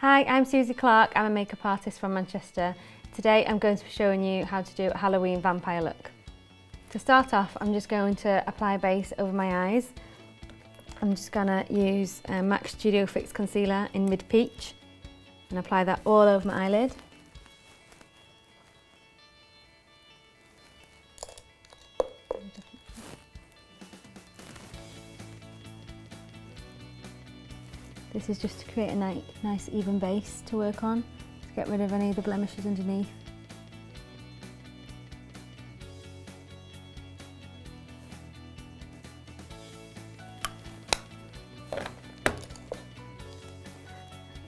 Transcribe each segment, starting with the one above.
Hi, I'm Suzy Clarke. I'm a makeup artist from Manchester. Today I'm going to be showing you how to do a Halloween vampire look. To start off, I'm just going to apply base over my eyes. I'm just going to use MAC Studio Fix Concealer in Mid Peach and apply that all over my eyelid. This is just to create a nice even base to work on, to get rid of any of the blemishes underneath.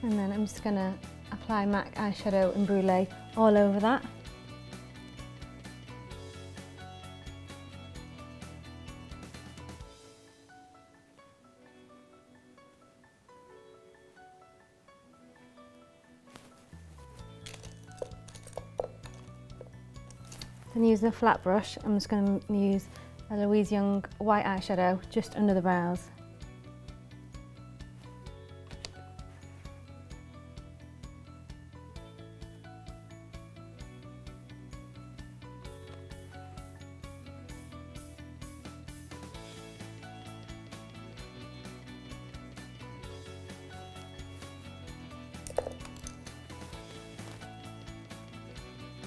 And then I'm just going to apply MAC eyeshadow and brulee all over that. Then using a flat brush, I'm just going to use a Louise Young white eyeshadow just under the brows.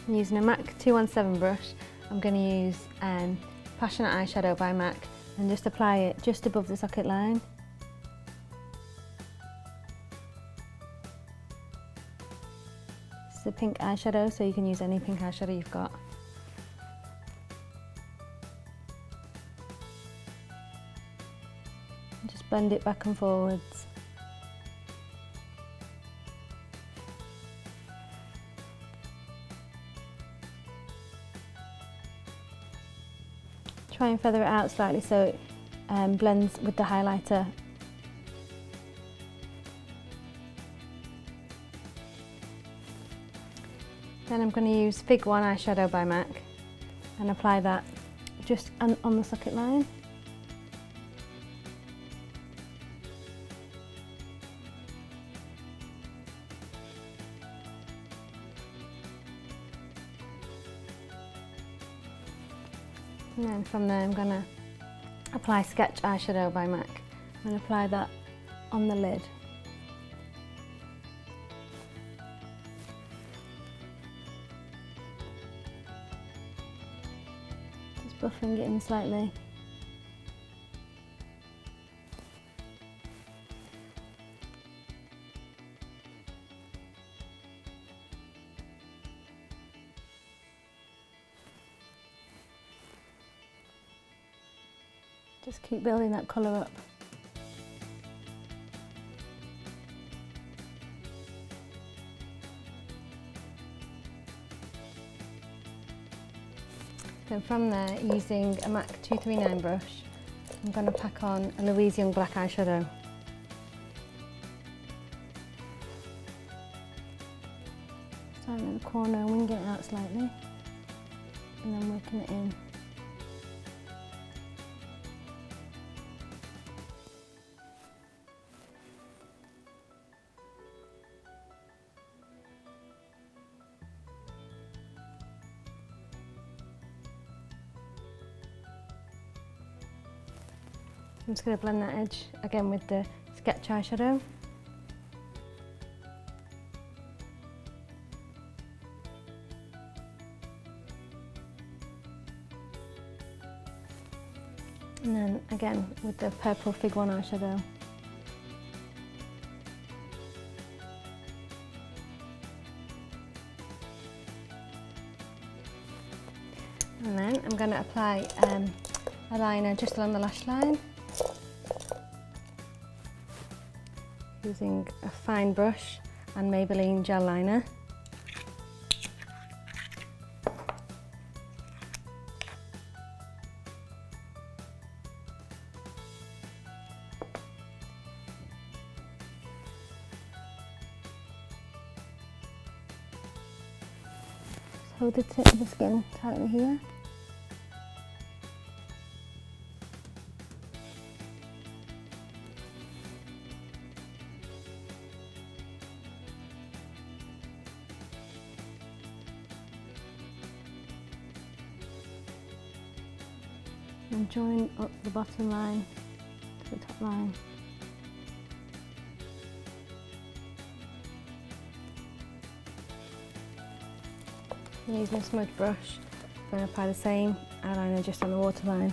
I'm using a MAC 217 brush. I'm going to use Passionate Eyeshadow by MAC and just apply it just above the socket line. This is a pink eyeshadow, so you can use any pink eyeshadow you've got. And just blend it back and forwards. Try and feather it out slightly so it blends with the highlighter. Then I'm going to use Fig 1 eyeshadow by MAC and apply that just on the socket line. And then from there I'm going to apply Sketch eyeshadow by MAC and apply that on the lid. Just buffing it in slightly. Just keep building that colour up. Then from there, using a MAC 239 brush, I'm going to pack on a Louise Young black eyeshadow. Starting at the corner and winging it out slightly, and then working it in. I'm just going to blend that edge again with the Sketch eyeshadow. And then again with the purple Fig 1 eyeshadow. And then I'm going to apply a liner just along the lash line. Using a fine brush and Maybelline gel liner. Just hold the tip of the skin tightly here. and join up the bottom line to the top line. Use my smudge brush, I'm going to apply the same eyeliner just on the waterline.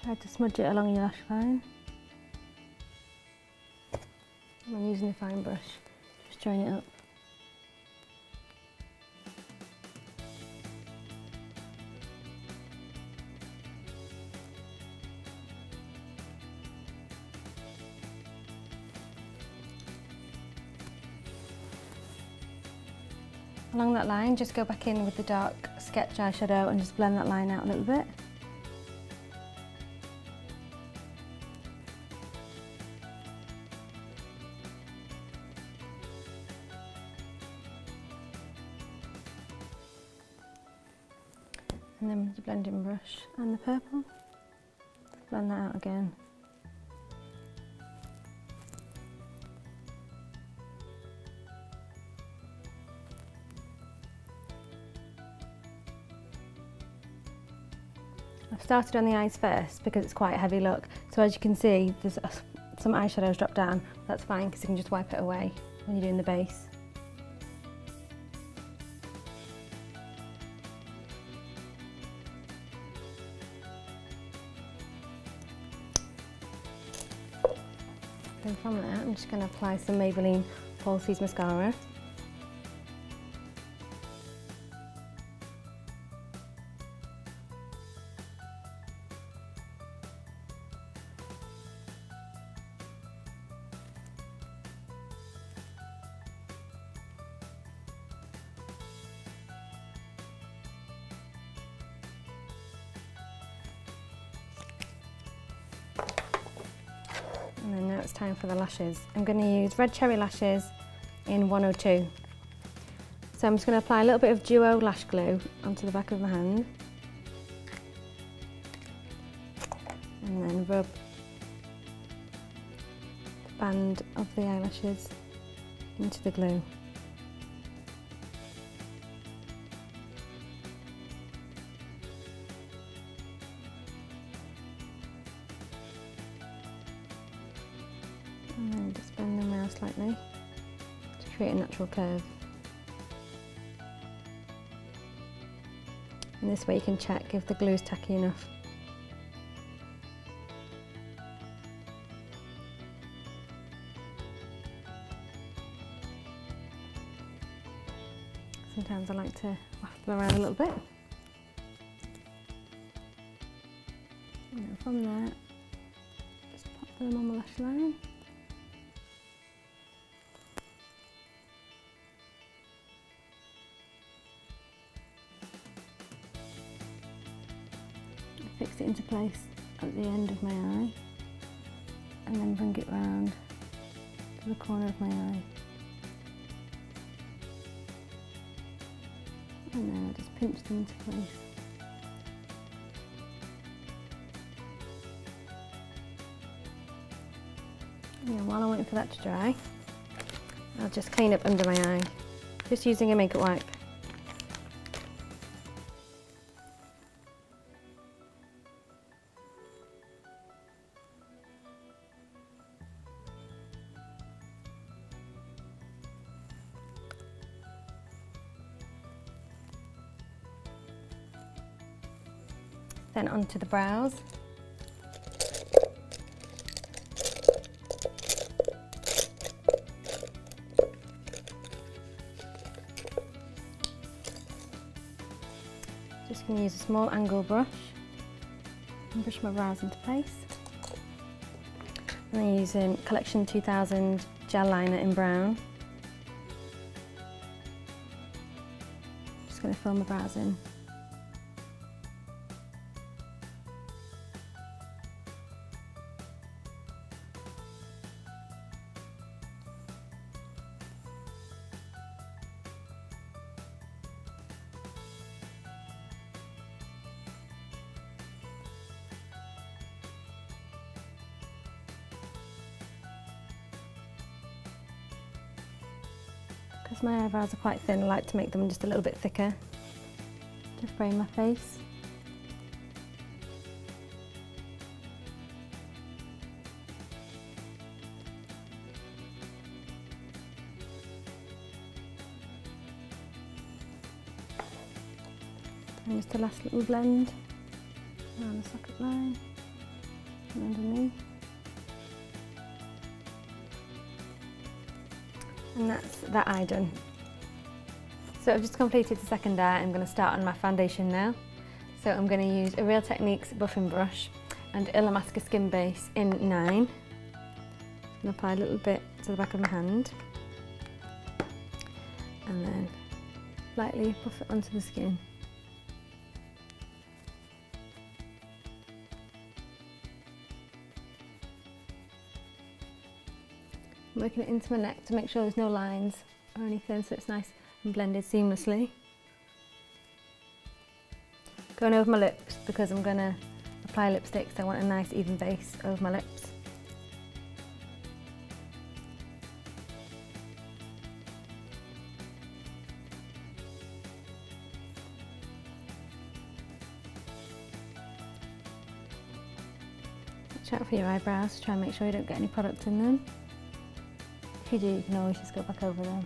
Try to smudge it along your lash line. I'm using a fine brush, just join it up. Along that line, just go back in with the dark sketch eyeshadow and just blend that line out a little bit. And then with the blending brush and the purple, blend that out again. I've started on the eyes first because it's quite a heavy look, so as you can see there's some eyeshadows drop down. That's fine because you can just wipe it away when you're doing the base. Then from there I'm just going to apply some Maybelline Falsies mascara. And then now it's time for the lashes. I'm going to use Red Cherry lashes in 102. So I'm just going to apply a little bit of Duo lash glue onto the back of my hand. And then rub the band of the eyelashes into the glue. And then just bend them around slightly to create a natural curve. And this way you can check if the glue is tacky enough. Sometimes I like to waft them around a little bit. And then from there, just pop them on the lash line. Fix it into place at the end of my eye and then bring it round to the corner of my eye. And then I just pinch them into place. And while I'm waiting for that to dry, I'll just clean up under my eye, just using a makeup wipe. Then onto the brows. Just going to use a small angle brush and brush my brows into place. And then using Collection 2000 gel liner in brown. Just going to fill my brows in. Because my eyebrows are quite thin, I like to make them just a little bit thicker to frame my face. And just a last little blend around the socket line and underneath. And that's that eye done. So I've just completed the second eye. I'm going to start on my foundation now. So I'm going to use a Real Techniques buffing brush and Illamasqua Skin Base in 9. I'm going to apply a little bit to the back of my hand and then lightly buff it onto the skin. I'm working it into my neck to make sure there's no lines or anything, so it's nice and blended seamlessly. Going over my lips because I'm going to apply lipstick, so I want a nice even base over my lips. Watch out for your eyebrows, try and make sure you don't get any product in them. If you do, you can always just go back over them.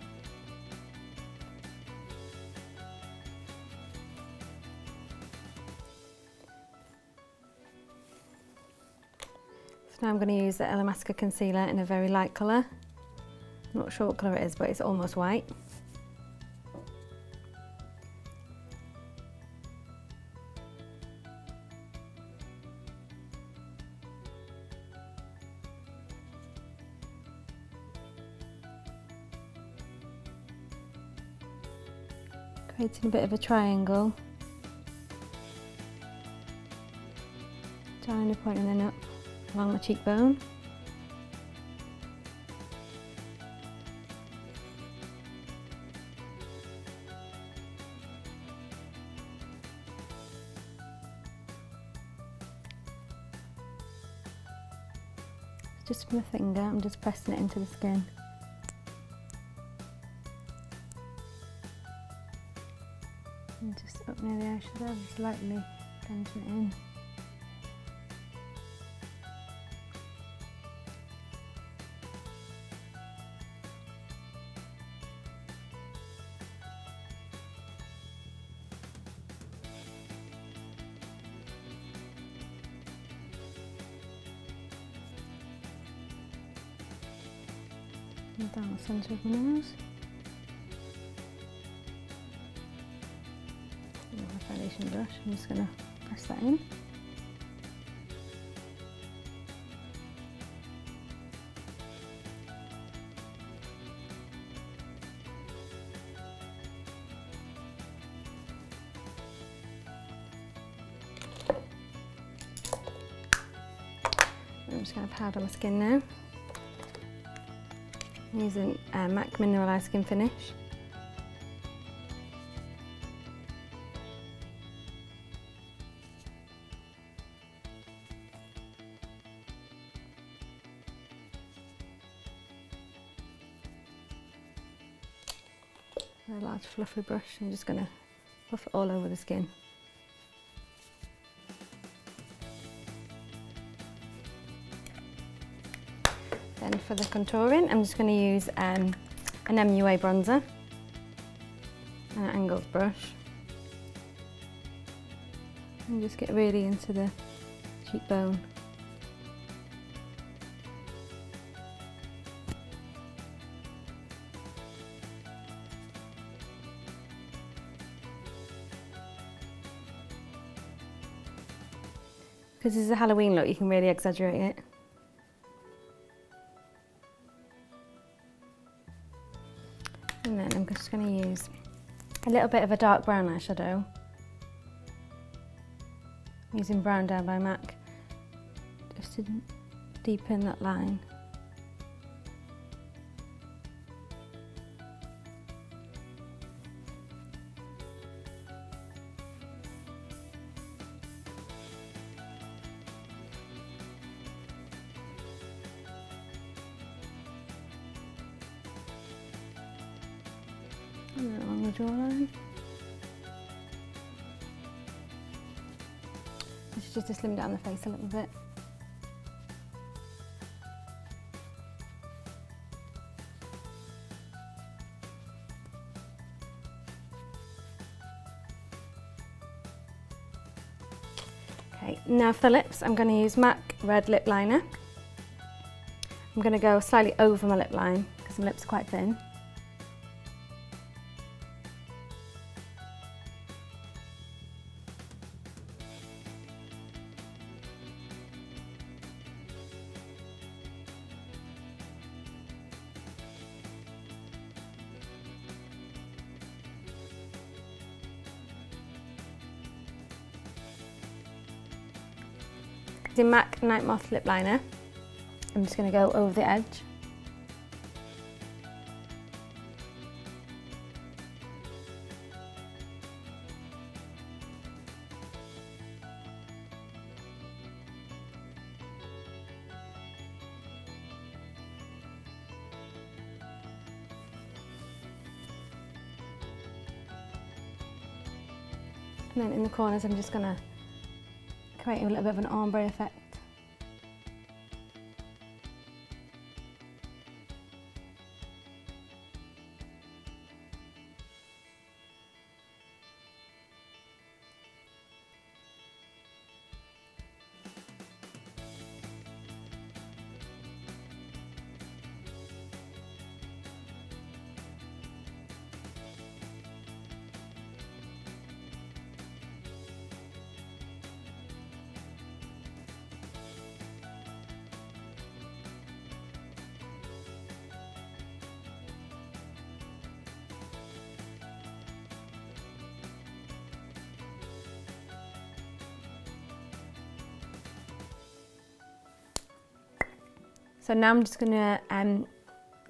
So now I'm going to use the Illamasqua concealer in a very light colour. I'm not sure what colour it is, but it's almost white. Creating a bit of a triangle, tiny point and then up along the cheekbone. Just with my finger, I'm just pressing it into the skin. And just up near the eyeshadow, just lightly blending it in. And down the centre of my nose. Foundation brush, I'm just going to press that in. I'm just going to powder my skin now. I'm using MAC Mineralized Skin Finish. A large fluffy brush, I'm just going to buff it all over the skin. Then for the contouring, I'm just going to use an MUA bronzer and an angled brush. And just get really into the cheekbone. Because this is a Halloween look, you can really exaggerate it. And then I'm just going to use a little bit of a dark brown eyeshadow. I'm using Brown Down by MAC, just to deepen that line. And then along the jawline. This is just to slim down the face a little bit. Okay, now for the lips, I'm going to use MAC Red Lip Liner. I'm going to go slightly over my lip line because my lips are quite thin. The MAC Night Moth Lip Liner. I'm just going to go over the edge. And then in the corners I'm just going to create a little bit of an ombre effect. So now I'm just going to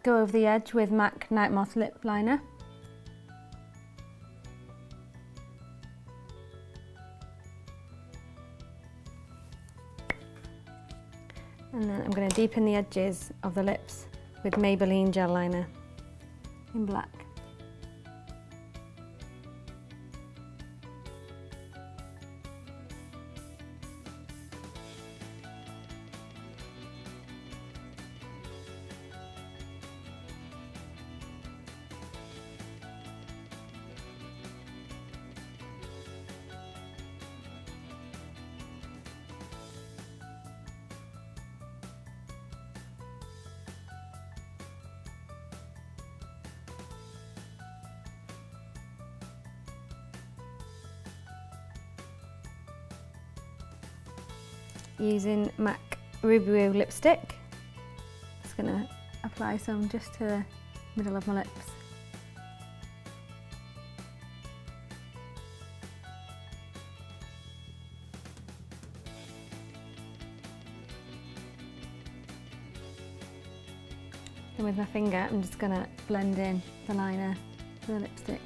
go over the edge with MAC Night Moth Lip Liner. And then I'm going to deepen the edges of the lips with Maybelline Gel Liner in black. Using MAC Ruby Woo lipstick, just going to apply some just to the middle of my lips. Then with my finger I'm just going to blend in the liner to the lipstick.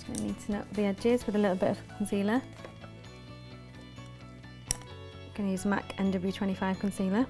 I'm going to neaten up the edges with a little bit of concealer. I'm going to use MAC NW25 concealer.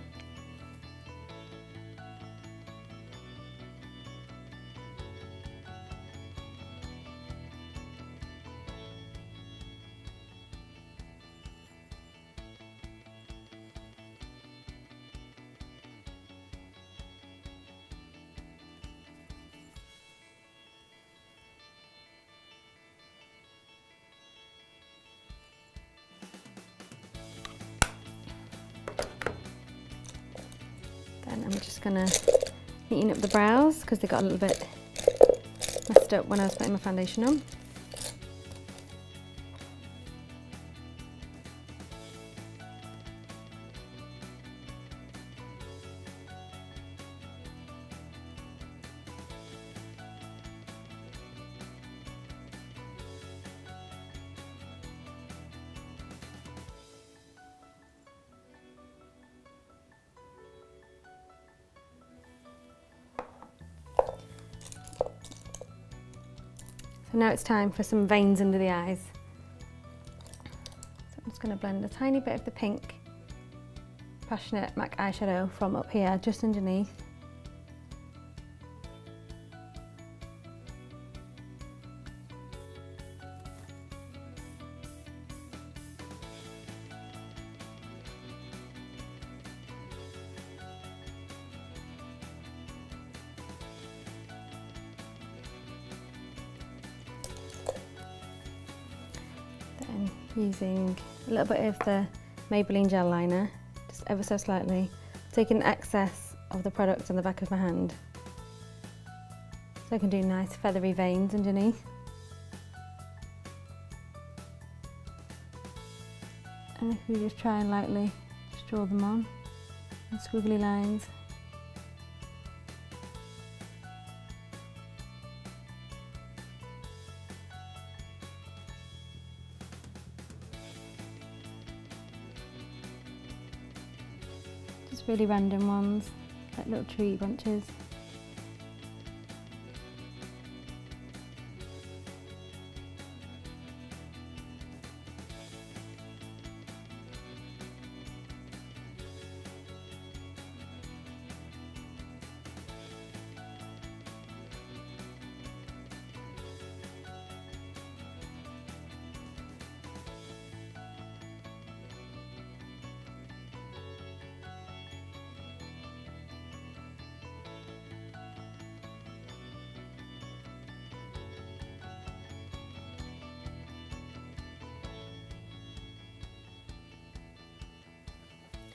Then I'm just going to neaten up the brows because they got a little bit messed up when I was putting my foundation on. So now it's time for some veins under the eyes. So I'm just going to blend a tiny bit of the pink Passionate MAC eyeshadow from up here, just underneath. Then using a little bit of the Maybelline gel liner, just ever so slightly, taking excess of the product on the back of my hand so I can do nice feathery veins underneath. And if we just try and lightly just draw them on in squiggly lines. Just really random ones, like little tree branches.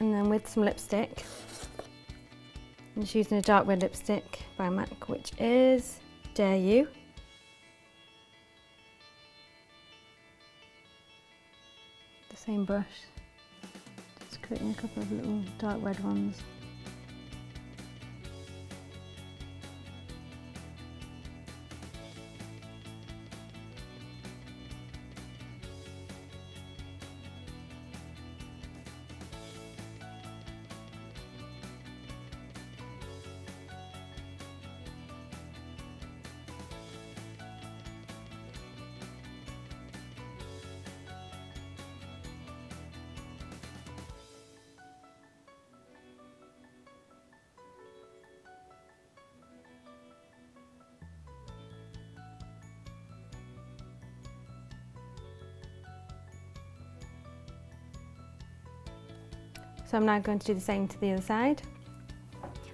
And then with some lipstick, I'm just using a dark red lipstick by MAC, which is Dare You. The same brush, just creating a couple of little dark red ones. So I'm now going to do the same to the other side.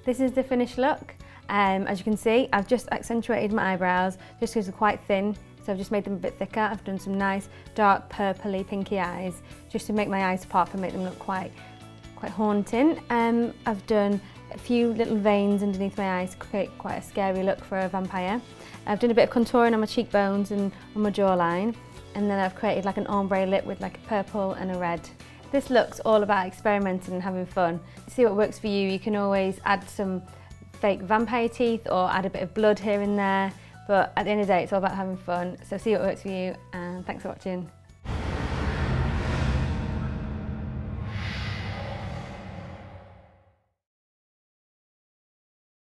This is the finished look. As you can see, I've just accentuated my eyebrows just because they're quite thin. So I've just made them a bit thicker. I've done some nice dark purpley pinky eyes just to make my eyes pop and make them look quite haunting. I've done a few little veins underneath my eyes to create quite a scary look for a vampire. I've done a bit of contouring on my cheekbones and on my jawline. And then I've created like an ombre lip with like a purple and a red. This look's all about experimenting and having fun. See what works for you. You can always add some fake vampire teeth or add a bit of blood here and there. But at the end of the day, it's all about having fun. So see what works for you, and thanks for watching.